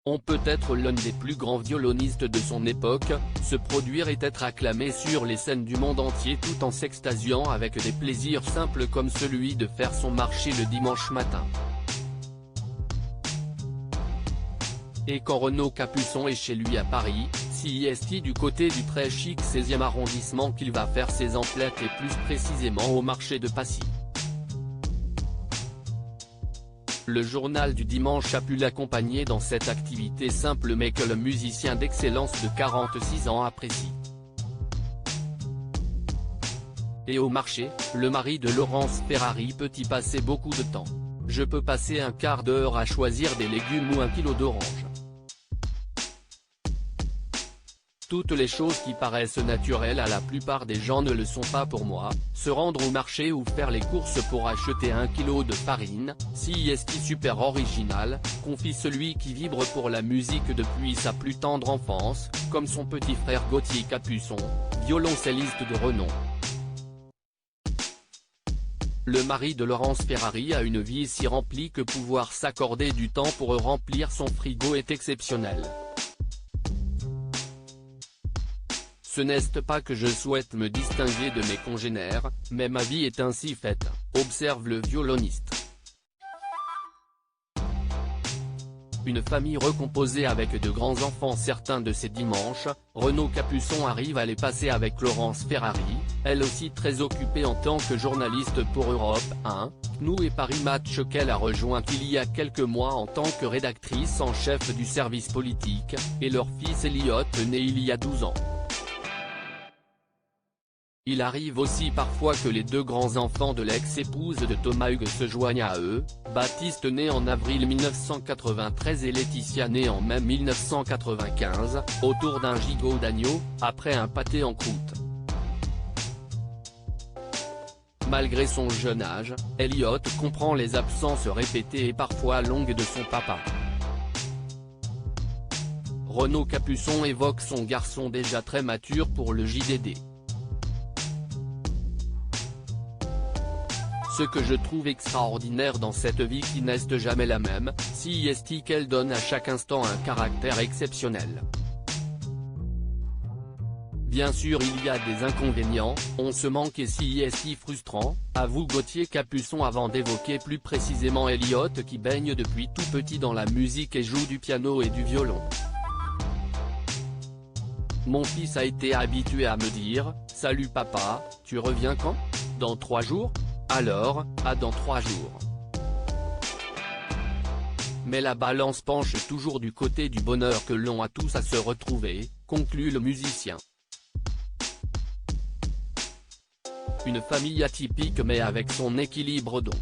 On peut être l'un des plus grands violonistes de son époque, se produire et être acclamé sur les scènes du monde entier tout en s'extasiant avec des plaisirs simples comme celui de faire son marché le dimanche matin. Et quand Renaud Capuçon est chez lui à Paris, c'est du côté du très chic 16e arrondissement qu'il va faire ses emplettes et plus précisément au marché de Passy. Le journal du dimanche a pu l'accompagner dans cette activité simple mais que le musicien d'excellence de 46 ans apprécie. Et au marché, le mari de Laurence Ferrari peut y passer beaucoup de temps. Je peux passer un quart d'heure à choisir des légumes ou un kilo d'oranges. Toutes les choses qui paraissent naturelles à la plupart des gens ne le sont pas pour moi, se rendre au marché ou faire les courses pour acheter un kilo de farine, c'est super original, confie celui qui vibre pour la musique depuis sa plus tendre enfance, comme son petit frère Gauthier Capuçon, violoncelliste de renom. Le mari de Laurence Ferrari a une vie si remplie que pouvoir s'accorder du temps pour remplir son frigo est exceptionnel. Ce n'est pas que je souhaite me distinguer de mes congénères, mais ma vie est ainsi faite, observe le violoniste. Une famille recomposée avec de grands enfants certains de ces dimanches, Renaud Capuçon arrive à les passer avec Laurence Ferrari, elle aussi très occupée en tant que journaliste pour Europe 1, CNU et Paris Match qu'elle a rejoint il y a quelques mois en tant que rédactrice en chef du service politique, et leur fils Elliot né il y a 12 ans. Il arrive aussi parfois que les deux grands-enfants de l'ex-épouse de Thomas Hugues se joignent à eux, Baptiste né en avril 1993 et Laetitia née en mai 1995, autour d'un gigot d'agneau, après un pâté en croûte. Malgré son jeune âge, Elliot comprend les absences répétées et parfois longues de son papa. Renaud Capuçon évoque son garçon déjà très mature pour le JDD. Ce que je trouve extraordinaire dans cette vie qui n'est jamais la même, c'est qu'elle donne à chaque instant un caractère exceptionnel. Bien sûr il y a des inconvénients, on se manque et c'est frustrant, avoue Gauthier Capuçon avant d'évoquer plus précisément Elliot qui baigne depuis tout petit dans la musique et joue du piano et du violon. Mon fils a été habitué à me dire « Salut papa, tu reviens quand ? Dans 3 jours ? Alors, dans 3 jours. » Mais la balance penche toujours du côté du bonheur que l'on a tous à se retrouver, conclut le musicien. Une famille atypique mais avec son équilibre donc.